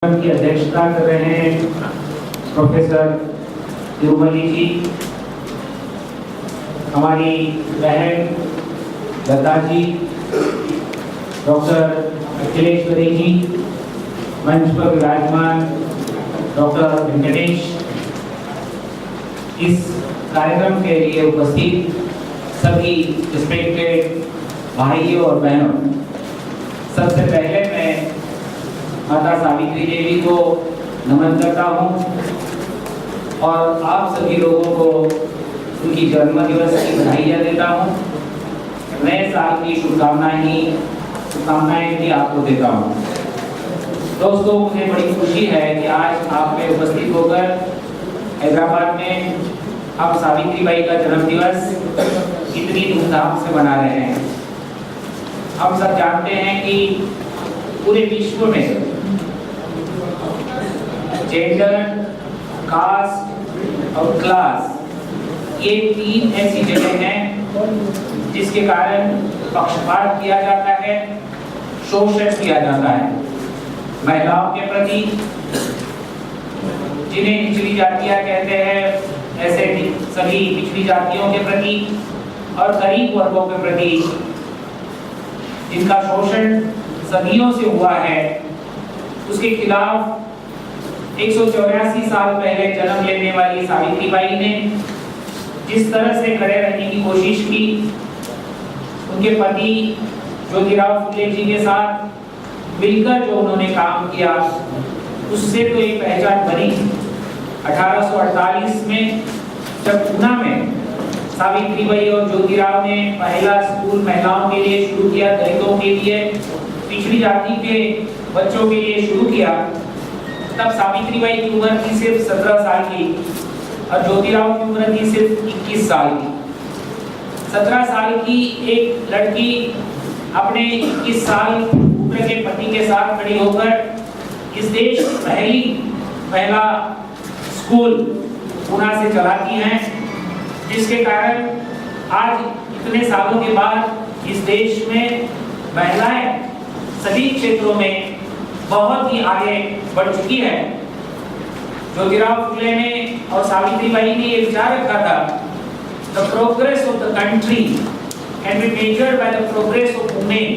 की अध्यक्षता कर रहे हैं प्रोफेसर तिरुमली जी, हमारी बहन लता जी, डॉक्टर अखिलेश्वरी जी, मंच पर विराजमान डॉक्टर वेंकटेश, इस कार्यक्रम के लिए उपस्थित सभी रिस्पेक्टेड भाइयों और बहनों, सबसे पहले मैं माता सावित्री देवी को नमन करता हूँ और आप सभी लोगों को उनकी जन्मदिवस की बधाइयाँ देता हूँ। नए साल की शुभकामनाएं भी आपको देता हूँ। दोस्तों, मुझे बड़ी खुशी है कि आज आप में उपस्थित होकर हैदराबाद में हम सावित्रीबाई का जन्मदिवस इतनी धूमधाम से मना रहे हैं। हम सब जानते हैं कि पूरे विश्व में जेंडर, कास्ट और क्लास, ये तीन ऐसी जगह हैं जिसके कारण पक्षपात किया जाता है, शोषण किया जाता है। महिलाओं के प्रति, जिन्हें निचली जातियां कहते हैं, ऐसे सभी पिछड़ी जातियों के प्रति और गरीब वर्गों के प्रति जिनका शोषण सदियों से हुआ है, उसके खिलाफ 184 साल पहले जन्म लेने वाली सावित्रीबाई ने जिस तरह से खड़े रहने की कोशिश की, उनके पति ज्योतिराव फुले जी के साथ मिलकर जो उन्होंने काम किया, उससे तो एक पहचान बनी। 1848 में जब पूना में सावित्रीबाई और ज्योतिराव ने पहला स्कूल महिलाओं के लिए शुरू किया, दलितों के लिए, पिछड़ी जाति के बच्चों के लिए शुरू किया, तब सावित्रीबाई की उम्र थी सिर्फ 17 साल की और ज्योतिराव की उम्र थी सिर्फ 21 साल की। 17 साल की एक लड़की अपने 21 साल उम्र के पति के साथ खड़ी होकर इस देश की पहला स्कूल पूना से चलाती हैं, जिसके कारण आज इतने सालों के बाद इस देश में महिलाएं सभी क्षेत्रों में बहुत ही आगे बढ़ चुकी है। ज्योतिराव फुले ने और सावित्रीबाई ने ये विचार रखा था, the progress of the country can be measured by the progress of women.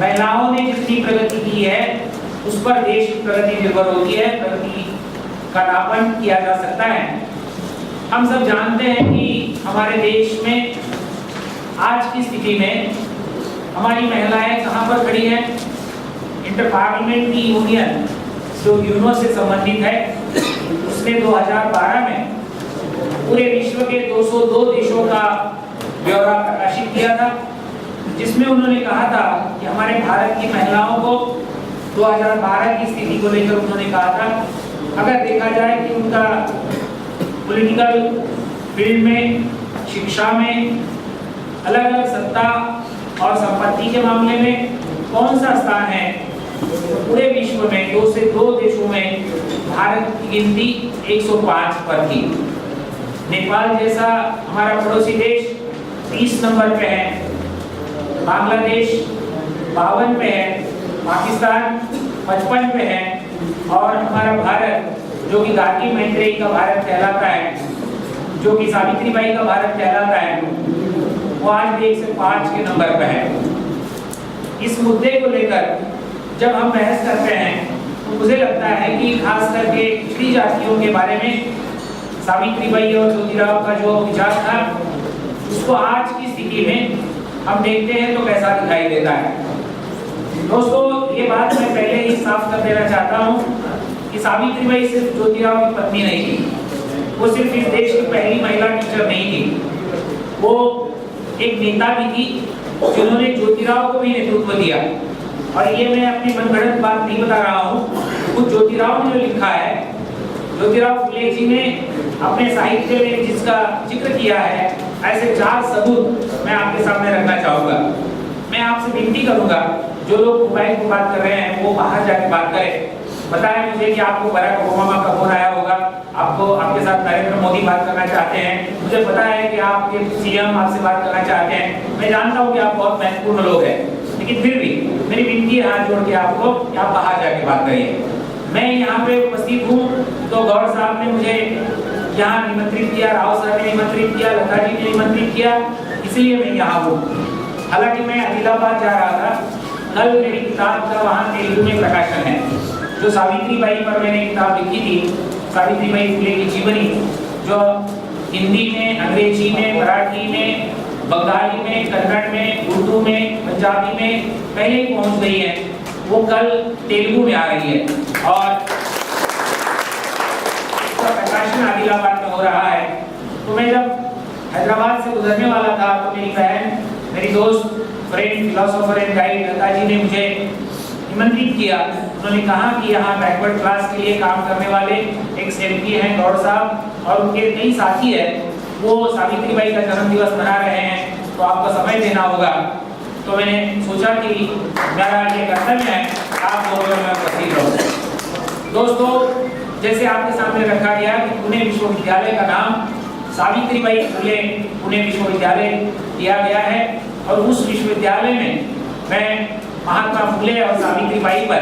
महिलाओं ने जितनी प्रगति की है, उस पर देश की प्रगति निर्भर होती है, प्रगति का नापन किया जा सकता है। हम सब जानते हैं कि हमारे देश में आज की स्थिति में हमारी महिलाएं कहां पर खड़ी हैं? इंटर पार्लियामेंट्री यूनियन जो यूनो से संबंधित है, उसने 2012 में पूरे विश्व के 202 देशों का ब्यौरा प्रकाशित किया था, जिसमें उन्होंने कहा था कि हमारे भारत की महिलाओं को 2012 की स्थिति को लेकर उन्होंने कहा था, अगर देखा जाए कि उनका पॉलिटिकल फील्ड में, शिक्षा में, अलग अलग सत्ता और संपत्ति के मामले में कौन सा स्थान है, तो पूरे विश्व में 2 से 2 देशों में भारत की गिनती 105 पर थी। नेपाल जैसा हमारा पड़ोसी देश 30 नंबर पे है, बांग्लादेश 52 पे है, पाकिस्तान 55 पे है और हमारा भारत, जो कि गार्गी मैत्रेयी का भारत कहलाता है, जो कि सावित्रीबाई का भारत कहलाता है, वो आज भी 105 के नंबर पे है। इस मुद्दे को लेकर जब हम बहस करते हैं, तो मुझे लगता है कि खास करके पिछड़ी जातियों के बारे में सावित्रीबाई और ज्योतिराव का जो विचार था, उसको आज की स्थिति में हम देखते हैं तो कैसा दिखाई देता है। दोस्तों, ये बात मैं पहले ही साफ कर देना चाहता हूँ कि सावित्रीबाई सिर्फ ज्योतिराव की पत्नी नहीं थी, वो सिर्फ इस देश की पहली महिला टीचर नहीं थी, वो एक नेता भी थी जिन्होंने ज्योतिराव को भी नेतृत्व दिया। और ये मैं अपनी मनगढ़ंत बात नहीं बता रहा हूँ, खुद ज्योतिराव ने जो लिखा है, ज्योतिराव फुले जी ने अपने साहित्य में जिसका जिक्र किया है, ऐसे 4 सबूत मैं आपके सामने रखना चाहूँगा। मैं आपसे विनती करूँगा, जो लोग मोबाइल पर बात कर रहे हैं वो बाहर जाके बात करें। बताएं मुझे कि आपको बराक ओबामा का फोन आया होगा, आपके साथ नरेंद्र मोदी बात करना चाहते हैं, मुझे पता है कि आपके सीएम आपसे बात करना चाहते हैं, मैं जानता हूँ कि आप बहुत महत्वपूर्ण लोग हैं, लेकिन फिर भी मेरी विनती है हाथ जोड़ के आपको, आप बाहर जाके बात करिए। मैं यहाँ पे उपस्थित हूँ तो गौर साहब ने मुझे यहाँ निमंत्रित किया, राव सर ने निमंत्रित किया, लता जी ने निमंत्रित किया, इसलिए मैं यहाँ हूँ। हालांकि मैं आदिलाबाद जा रहा था, कल मेरी किताब का वहाँ तेलुगु में प्रकाशन है। जो सावित्रीबाई पर मैंने किताब लिखी थी, सावित्रीबाई फुले की जीवनी, जो हिंदी में, अंग्रेजी में, मराठी में, बंगाली में, कन्नड़ में, उर्दू में, पंजाबी में पहले ही पहुंच गई है, वो कल तेलुगु में आ रही है और इसका प्रकाशन आदिलाबाद में हो रहा है। तो मैं जब हैदराबाद से गुजरने वाला था तो मेरी बहन, मेरी दोस्त, friend, philosopher and guide Lata ji ने मुझे निमंत्रित किया। उन्होंने कहा कि यहाँ बैकवर्ड क्लास के लिए काम करने वाले एक एमपी हैं गौर साहब और उनके कई साथी है, वो सावित्रीबाई का जन्म दिवस मना रहे हैं, तो आपको समय देना होगा। तो मैंने सोचा कि मेरा ये कर्तव्य है आप लोगों में उपस्थित रहो। दोस्तों, जैसे आपके सामने रखा गया कि पुणे विश्वविद्यालय का नाम सावित्रीबाई फुले पुणे विश्वविद्यालय दिया गया है और उस विश्वविद्यालय में मैं महात्मा फुले और सावित्रीबाई पर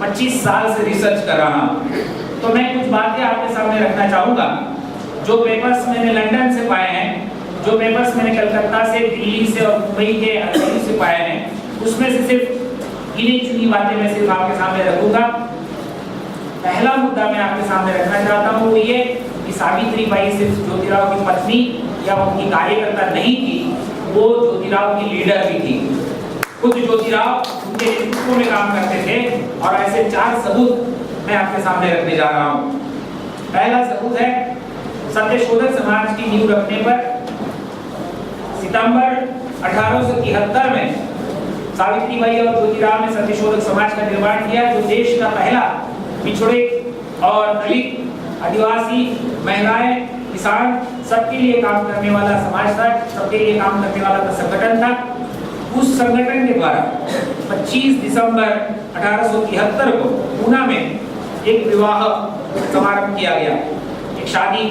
25 साल से रिसर्च कर रहा हूँ। तो मैं कुछ बातें आपके सामने रखना चाहूँगा। जो पेपर्स मैंने लंदन से पाए हैं, जो पेपर्स मैंने कलकत्ता से, दिल्ली से और मुंबई के अरवली से पाए हैं, उसमें से सिर्फ गिनी चुनी बातें मैं सिर्फ आपके सामने रखूंगा। पहला मुद्दा मैं आपके सामने रखना चाहता हूँ वो ये कि सावित्रीबाई सिर्फ ज्योतिराव की पत्नी या उनकी कार्यकर्ता नहीं थी, वो ज्योतिराव की लीडर भी थी। खुद ज्योतिराव उनके नेतृत्व में काम करते थे और ऐसे 4 सबूत मैं आपके सामने रखने जा रहा हूँ। पहला सबूत है सत्यशोधक समाज की नींव रखने पर सितंबर 1873 में सावित्रीबाई और ज्योतिराव ने सत्यशोधक समाज का निर्माण किया, जो देश का पहला पिछड़े और दलित, आदिवासी, महिलाएं, किसान सबके लिए काम करने वाला समाज था, सबके लिए काम करने वाला संगठन था। उस संगठन के द्वारा 25 दिसंबर 1873 को पूना में एक विवाह समारोह किया गया, एक शादी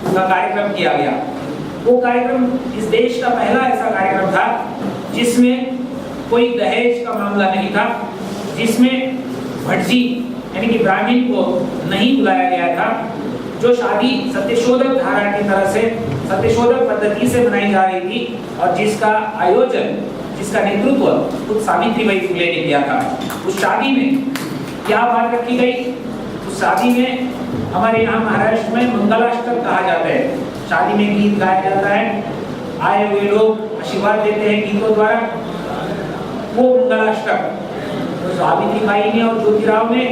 का कार्यक्रम किया गया। वो कार्यक्रम इस देश का पहला ऐसा कार्यक्रम था जिसमें कोई दहेज का मामला नहीं था, जिसमें भटजी यानी कि ब्राह्मण को नहीं बुलाया गया था। जो शादी सत्यशोधक धारा की तरह से, सत्यशोधक पद्धति से मनाई जा रही थी और जिसका आयोजन, जिसका नेतृत्व खुद सावित्रीबाई फुले ने किया था। उस शादी में क्या बात रखी गई? उस शादी में हमारे यहाँ महाराष्ट्र में मंगलाष्टक कहा जाता है। शादी में गीत गाया जाता है, आए हुए लोग आशीर्वाद देते हैं गीतों द्वारा, वो मंगलाष्टक। तो सावित्रीबाई ने और ज्योतिराव ने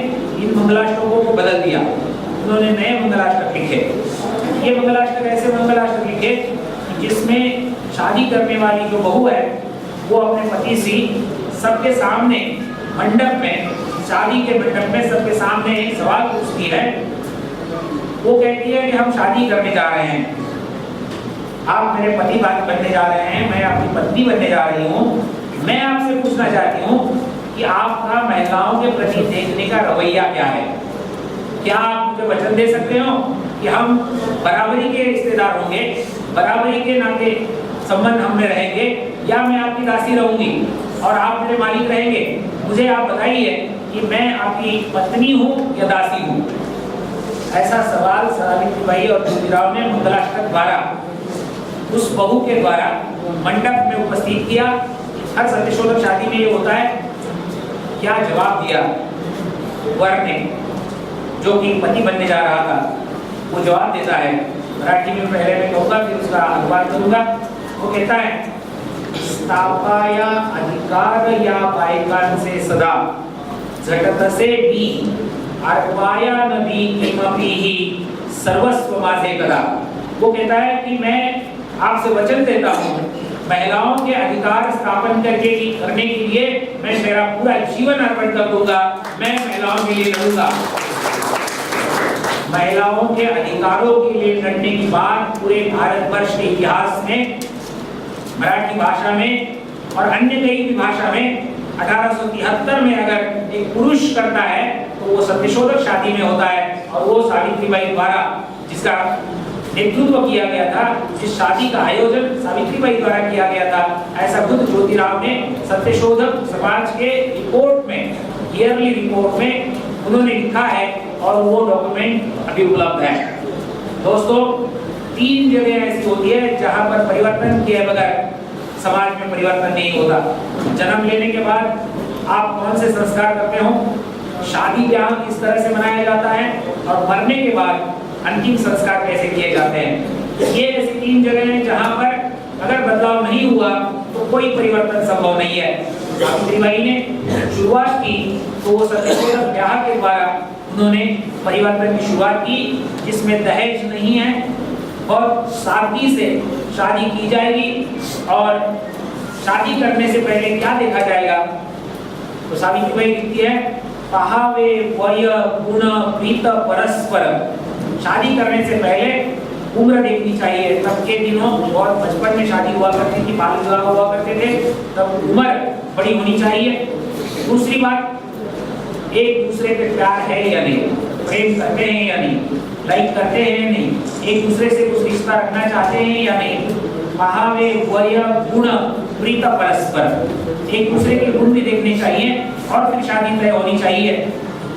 इन मंगलाष्टकों को बदल दिया, उन्होंने नए मंगलाष्टक लिखे। ये मंगलाष्टक ऐसे मंगलाष्टक लिखे जिसमें शादी करने वाली जो बहू है वो अपने पति से सबके सामने मंडप में, शादी के मंडप में सबके सामने एक सवाल पूछती है। वो कहती है कि हम शादी करने जा रहे हैं, आप मेरे पति बनने जा रहे हैं, मैं आपकी पत्नी बनने जा रही हूँ। मैं आपसे पूछना चाहती हूँ कि आपका महिलाओं के प्रति देखने का रवैया क्या है? क्या आप मुझे वचन दे सकते हो कि हम बराबरी के रिश्तेदार होंगे, बराबरी के नाते संबंध हमें रहेंगे, या मैं आपकी दासी रहूंगी और आप मेरे मालिक रहेंगे? मुझे आप बताइए कि मैं आपकी पत्नी हूँ या दासी हूँ। ऐसा सवाल सावित्रीबाई और ज्योतिराव ने मंगलाष्टक द्वारा उस बहू के द्वारा मंडप में उपस्थित किया। हर सत्यशोधक शादी में ये होता है। क्या जवाब दिया वर ने, जो कि पति बनने जा रहा था? वो जवाब देता है, मराठी में पहले मैं कहूँगा फिर उसका अनुवाद करूँगा। वो कहता है, स्थापाया अधिकार या बायकांचे सदा झटतसे मी आरवाया नदी किमपि ही सर्वस्व माझे कदा। वो कहता है कि मैं आपसे वचन देता हूँ, महिलाओं के अधिकार स्थापन करने के लिए मैं मेरा पूरा जीवन अर्पण कर दूंगा, मैं महिलाओं के लिए लड़ूंगा। महिलाओं के अधिकारों के लिए लड़ने की बात पूरे भारतवर्ष के इतिहास में, मराठी भाषा में और अन्य कई भी भाषा में 1873 में अगर एक पुरुष करता है तो वो सत्यशोधक शादी में होता है। और वो सावित्रीबाई द्वारा जिसका नेतृत्व किया गया था, जिस शादी का आयोजन सावित्रीबाई द्वारा किया गया था, ऐसा खुद ज्योतिराव ने सत्यशोधक समाज के रिपोर्ट में, ईयरली रिपोर्ट में उन्होंने लिखा है और वो डॉक्यूमेंट अभी उपलब्ध है। दोस्तों, 3 जगह ऐसी होती है जहां पर परिवर्तन किए बगैर समाज में परिवर्तन नहीं होता। जन्म लेने के बाद आप कौन से संस्कार करते हो, शादी ब्याह किस तरह से मनाया जाता है, और मरने के बाद अंतिम संस्कार कैसे किए जाते हैं। ये ऐसी 3 जगह हैं जहां पर अगर बदलाव नहीं हुआ तो कोई परिवर्तन संभव नहीं है। सावित्रीबाई ने शुरुआत की तो वो सत्यशोधक ब्याह के द्वारा उन्होंने परिवर्तन की शुरुआत की, जिसमें दहेज नहीं है, बहुत सादगी से शादी की जाएगी और शादी करने से पहले क्या देखा जाएगा। तो सावित्रीबाई लिखती है, पहावे वय गुण प्रीत परस्पर। शादी करने से पहले उम्र देखनी चाहिए। तब के दिनों बहुत बचपन में शादी हुआ करती थी, बाल विवाह हुआ करते थे, तब उम्र बड़ी होनी चाहिए। दूसरी बात, एक दूसरे पे प्यार है या नहीं, प्रेम करते हैं या नहीं, लाइक करते हैं या नहीं, एक दूसरे से कुछ रिश्ता रखना चाहते हैं या नहीं। महावे वय गुण प्रीत परस्पर, एक दूसरे के गुण भी देखने चाहिए और फिर शादी तय होनी चाहिए।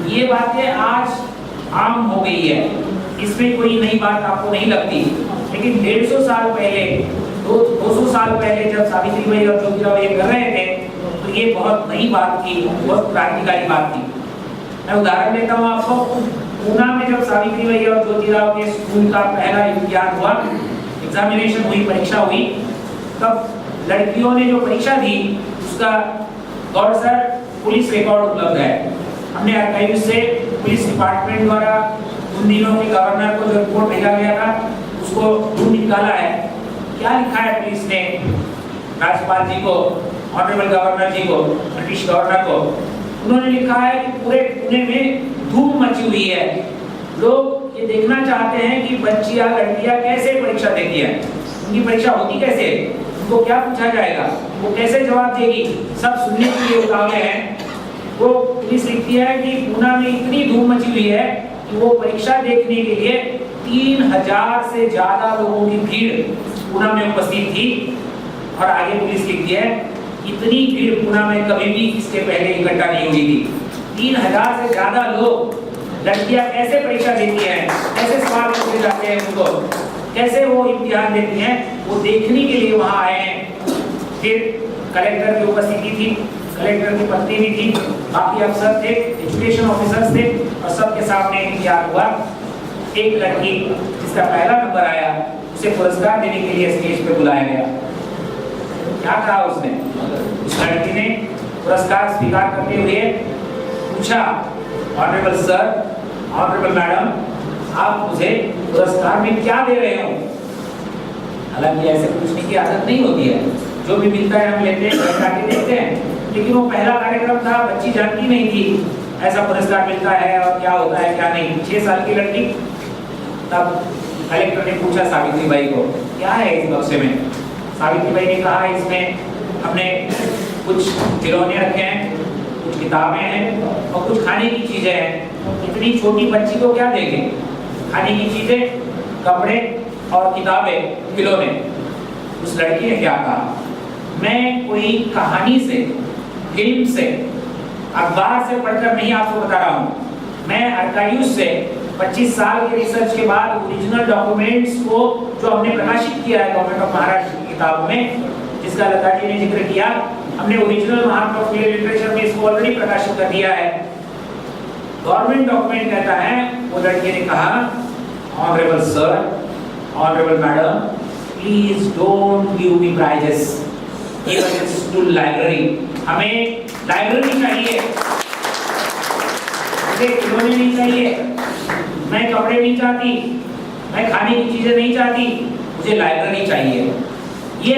ये बातें आज आम हो गई है, इसमें कोई नई बात आपको नहीं लगती, लेकिन 150 साल पहले, 200 साल पहले जब सावित्रीबाई और ज्योतिराव ये कर रहे थे तो ये बहुत नई बात थी, बहुत क्रांतिकारी बात थी। मैं उदाहरण देता हूँ आपको। पूना में जब सावित्रीबाई और ज्योतिराव के स्कूल का पहला इम्तिहान हुआ, एग्जामिनेशन हुई, परीक्षा हुई, तब लड़कियों ने जो परीक्षा दी उसका गौर सर पुलिस रिकॉर्ड उपलब्ध है। हमने आर्काइव से पुलिस डिपार्टमेंट द्वारा उन दिनों के गवर्नर को जो रिपोर्ट भेजा गया था उसको ढूंढ निकाला है। क्या लिखा है पुलिस ने राज्यपाल जी को, ऑनरेबल गवर्नर जी को, ब्रिटिश गवर्नर को? उन्होंने लिखा है कि पूरे पुणे में धूम मची हुई है, लोग ये देखना चाहते हैं कि बच्चियां, लड़कियां कैसे परीक्षा देती है, उनकी परीक्षा होती कैसे, उनको क्या पूछा जाएगा, वो कैसे जवाब देगी, सब सुनने के लिए उतावले हैं। वो पुलिस लिखती है कि पूना में इतनी धूम मची हुई है कि वो परीक्षा देखने के लिए 3000 से ज्यादा लोगों की भीड़ पूना में उपस्थित थी। और आगे पुलिस लिखती है, इतनी भीड़ पूना में कभी भी इसके पहले इकट्ठा नहीं हुई थी। 3000 से ज्यादा लोग, लड़कियां कैसे परीक्षा देती हैं, कैसे सवाल पूछे जाते हैं उनको, कैसे वो इम्तिहान देती हैं, वो देखने के लिए वहां आए हैं। फिर कलेक्टर की उपस्थिति थी, कलेक्टर की पत्नी भी थी, बाकी अफसर थे, एजुकेशन ऑफिसर्स थे, और सबके सामने इम्तिहान हुआ। एक लड़की जिसका पहला नंबर आया उसे पुरस्कार देने के लिए स्टेज पे बुलाया गया। क्या कहा उसने? उस लड़की ने पुरस्कार स्वीकार करते हुए पूछा, ऑनरेबल सर, ऑनरेबल मैडम, आप मुझे पुरस्कार में क्या दे रहे हो? हालांकि ऐसे पूछने की आदत नहीं होती है, जो भी मिलता है हम लेते हैं, घर जाके देखते हैं, लेकिन वो पहला कार्यक्रम था, बच्ची जानती नहीं थी ऐसा पुरस्कार मिलता है और क्या होता है क्या नहीं। 6 साल की लड़की। तब कलेक्टर ने पूछा सावित्रीबाई को, क्या है इस बक्से में? सावित्रीबाई ने कहा, इसमें हमने कुछ खिलौने रखे हैं, कुछ किताबें हैं और कुछ खाने की चीजें हैं। इतनी छोटी बच्ची को क्या देंगे? खाने की चीजें, कपड़े और किताबें, खिलौने। उस लड़की ने क्या कहा, मैं कोई कहानी से, फिल्म से, अखबार से पढ़कर नहीं आपको बता रहा हूँ, मैं आर्काइव से 25 साल के रिसर्च के बाद ओरिजिनल डॉक्यूमेंट्स को जो हमने प्रकाशित किया है गवर्नमेंट ऑफ महाराष्ट्र की किताबों में, जिसका लता जी ने जिक्र किया, हमने ओरिजिनल महाराष्ट्र ऑफ लिटरेचर में इसको ऑलरेडी प्रकाशित कर दिया है। गवर्नमेंट डॉक्यूमेंट कहता है, वो लड़की ने कहा, honourable sir, honourable madam, please don't give me prizes, give it to library. हमें लाइब्रेरी चाहिए, मुझे खिलौने नहीं चाहिए, मैं कपड़े नहीं चाहती, मैं खाने की चीजें नहीं चाहती, मुझे लाइब्रेरी चाहिए। ये